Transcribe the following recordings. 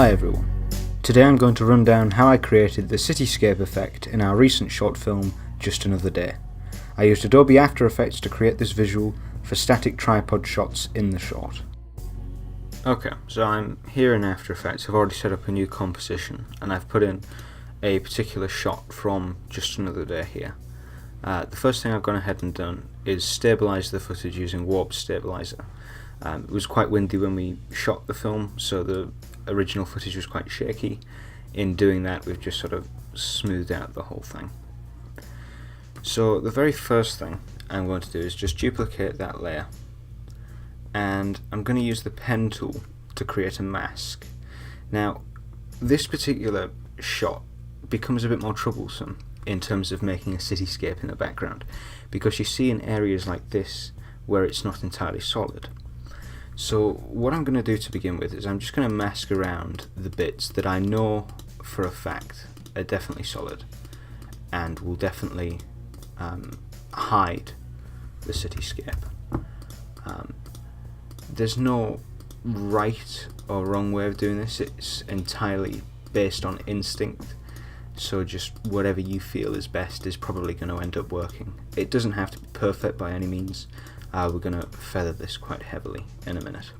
Hi everyone. Today I'm going to run down how I created the cityscape effect in our recent short film, Just Another Day. I used Adobe After Effects to create this visual for static tripod shots in the short. Okay, so I'm here in After Effects. I've already set up a new composition and I've put in a particular shot from Just Another Day here. The first thing I've gone ahead and done is stabilize the footage using warp stabilizer. It was quite windy when we shot the film, so the original footage was quite shaky. In doing that, we've just sort of smoothed out the whole thing. So the very first thing I'm going to do is just duplicate that layer, and I'm going to use the pen tool to create a mask. Now, this particular shot becomes a bit more troublesome in terms of making a cityscape in the background, because you see in areas like this where it's not entirely solid. So what I'm going to do to begin with is I'm just going to mask around the bits that I know for a fact are definitely solid and will definitely hide the cityscape. There's no right or wrong way of doing this, it's entirely based on instinct, so just whatever you feel is best is probably going to end up working. It doesn't have to be perfect by any means. We're going to feather this quite heavily in a minute.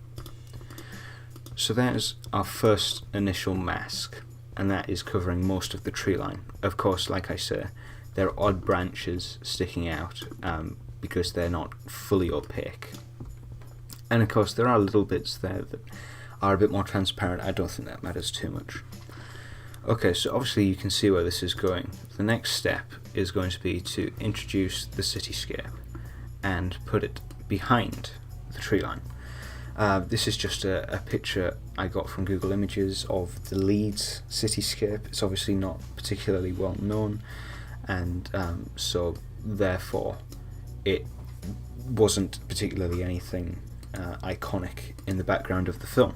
So there's our first initial mask, and that is covering most of the tree line. Of course, like I say, there are odd branches sticking out because they're not fully opaque. And of course there are little bits there that are a bit more transparent. I don't think that matters too much. Okay, so obviously you can see where this is going. The next step is going to be to introduce the cityscape and put it behind the tree line. This is just a picture I got from Google Images of the Leeds cityscape. It's obviously not particularly well known, and so therefore it wasn't particularly anything iconic in the background of the film.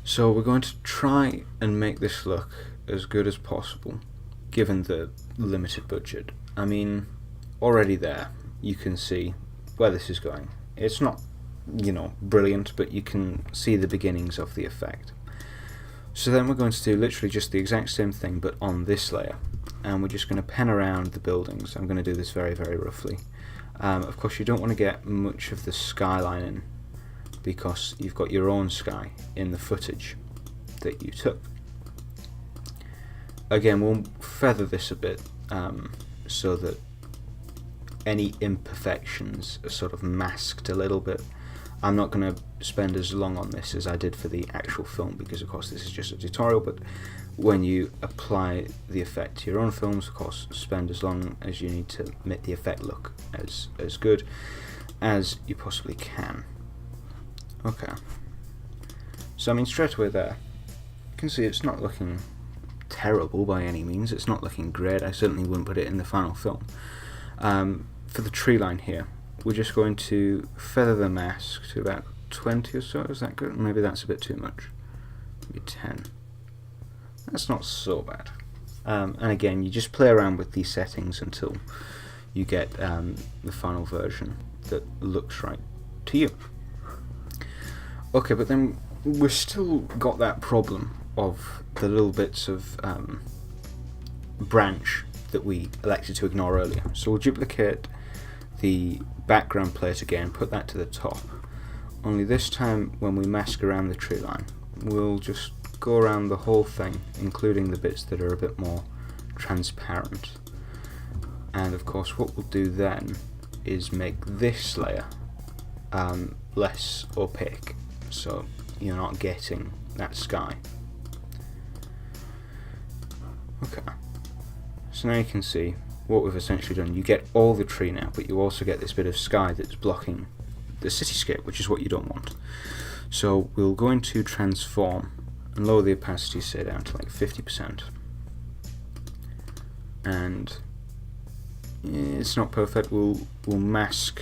So we're going to try and make this look as good as possible given the limited budget. I mean, already there you can see where this is going. It's not, brilliant, but you can see the beginnings of the effect. So then we're going to do literally just the exact same thing but on this layer, and we're just going to pen around the buildings. I'm going to do this very, very roughly. Of course you don't want to get much of the skyline in because you've got your own sky in the footage that you took. Again, we'll feather this a bit so that any imperfections are sort of masked a little bit. I'm not going to spend as long on this as I did for the actual film because of course this is just a tutorial, but when you apply the effect to your own films, of course spend as long as you need to make the effect look as good as you possibly can. Okay, so I mean straight away there you can see it's not looking terrible by any means, it's not looking great. I certainly wouldn't put it in the final film. For the tree line here, we're just going to feather the mask to about 20 or so. Is that good? Maybe that's a bit too much. Maybe 10. That's not so bad. And again, you just play around with these settings until you get the final version that looks right to you. Okay, but then we've still got that problem of the little bits of branch that we elected to ignore earlier. So we'll duplicate the background plate again, put that to the top. Only this time when we mask around the tree line, we'll just go around the whole thing, including the bits that are a bit more transparent. And of course what we'll do then is make this layer less opaque, so you're not getting that sky. Okay. So now you can see what we've essentially done. You get all the tree now, but you also get this bit of sky that's blocking the cityscape, which is what you don't want. So we'll go into transform and lower the opacity, say down to like 50%. And it's not perfect. We'll mask,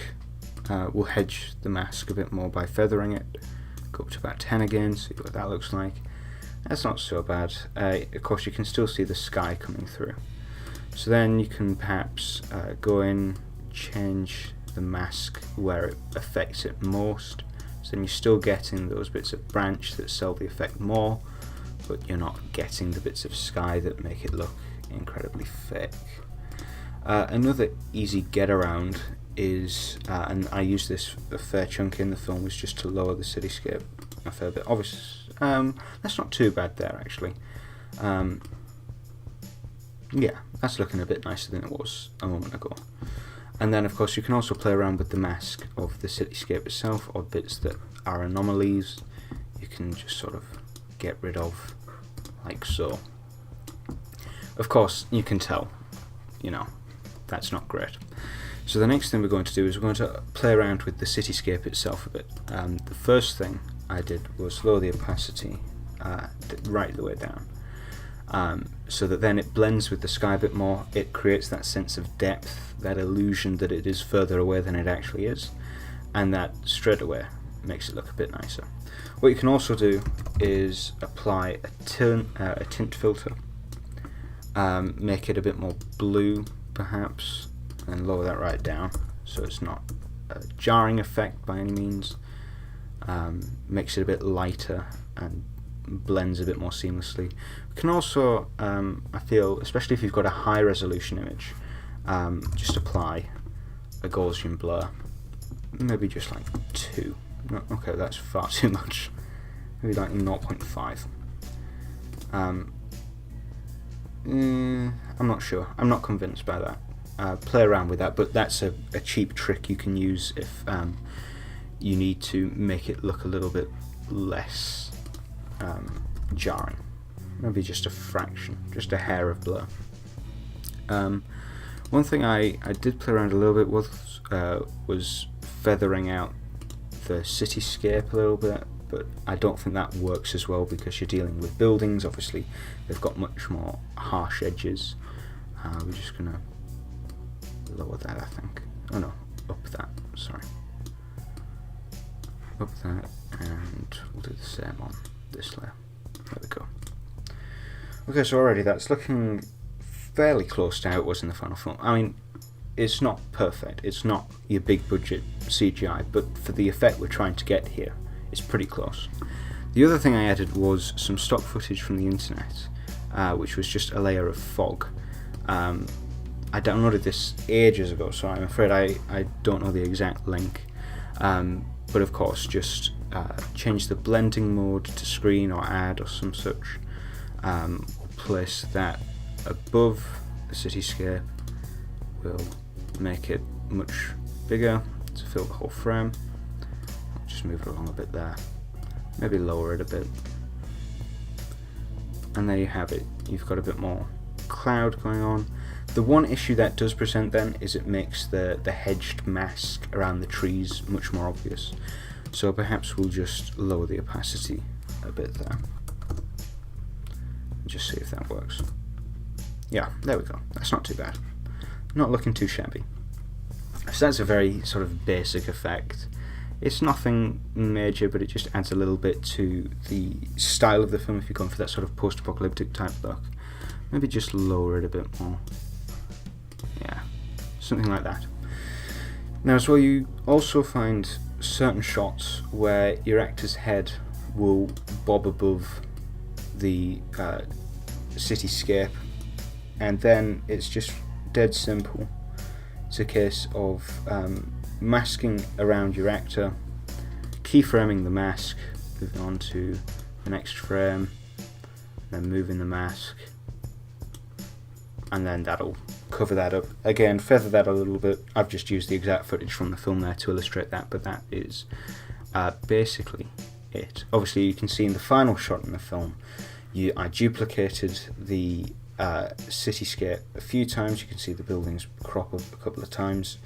we'll hedge the mask a bit more by feathering it. Go up to about 10 again, see what that looks like. That's not so bad. Of course you can still see the sky coming through. So then you can perhaps go in, change the mask where it affects it most, So then you're still getting those bits of branch that sell the effect more, but you're not getting the bits of sky that make it look incredibly fake. Another easy get around is, and I use this a fair chunk in the film, is just to lower the cityscape a fair bit. Obviously, that's not too bad there actually. Yeah, that's looking a bit nicer than it was a moment ago. And then of course you can also play around with the mask of the cityscape itself, or bits that are anomalies. You can just sort of get rid of, like so. Of course you can tell, you know, that's not great. So the next thing we're going to do is we're going to play around with the cityscape itself a bit. The first thing I did was lower the opacity right the way down, so that then it blends with the sky a bit more. It creates that sense of depth, that illusion that it is further away than it actually is, and that straight away makes it look a bit nicer. What you can also do is apply a tint filter, make it a bit more blue perhaps, and lower that right down so it's not a jarring effect by any means. Makes it a bit lighter and blends a bit more seamlessly. You can also, I feel, especially if you've got a high resolution image, just apply a Gaussian blur, maybe just like 2. No, okay, that's far too much. Maybe like 0.5. I'm not sure. I'm not convinced by that. Play around with that, but that's a cheap trick you can use if you need to make it look a little bit less jarring. Maybe just a fraction, just a hair of blur. One thing I did play around a little bit with was feathering out the cityscape a little bit, but I don't think that works as well because you're dealing with buildings. Obviously they've got much more harsh edges. We're just gonna lower that, I think. Oh no, up that, sorry. Up that, and we'll do the same on this layer. There we go. Okay, so already that's looking fairly close to how it was in the final film. I mean, it's not perfect, it's not your big budget CGI, but for the effect we're trying to get here, it's pretty close. The other thing I added was some stock footage from the internet, which was just a layer of fog. I downloaded this ages ago, so I'm afraid I don't know the exact link, but of course just change the blending mode to screen or add or some such. We'll place that above the cityscape. We'll make it much bigger to fill the whole frame. I'll just move it along a bit there, maybe lower it a bit, and there you have it. You've got a bit more cloud going on. The one issue that does present then is it makes the hedged mask around the trees much more obvious, so perhaps we'll just lower the opacity a bit there. Just see if that works. Yeah, there we go. That's not too bad. Not looking too shabby. So that's a very sort of basic effect. It's nothing major, but it just adds a little bit to the style of the film if you're going for that sort of post-apocalyptic type look. Maybe just lower it a bit more. Yeah, something like that. Now as well, you also find certain shots where your actor's head will bob above the cityscape, and then it's just dead simple. It's a case of masking around your actor, keyframing the mask, moving on to the next frame, then moving the mask, and then that'll cover that up. Again, feather that a little bit. I've just used the exact footage from the film there to illustrate that, but that is basically it. Obviously you can see in the final shot in the film, I duplicated the cityscape a few times. You can see the buildings crop up a couple of times,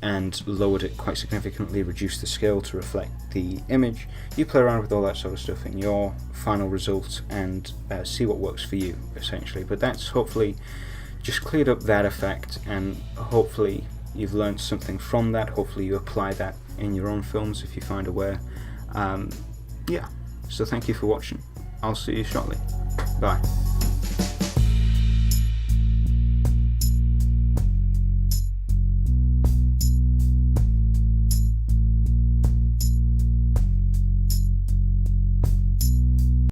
and lowered it quite significantly, reduced the scale to reflect the image. You play around with all that sort of stuff in your final result and see what works for you, essentially. But that's hopefully just cleared up that effect, and hopefully you've learned something from that. Hopefully you apply that in your own films if you find a way. Yeah, so thank you for watching. I'll see you shortly. Bye.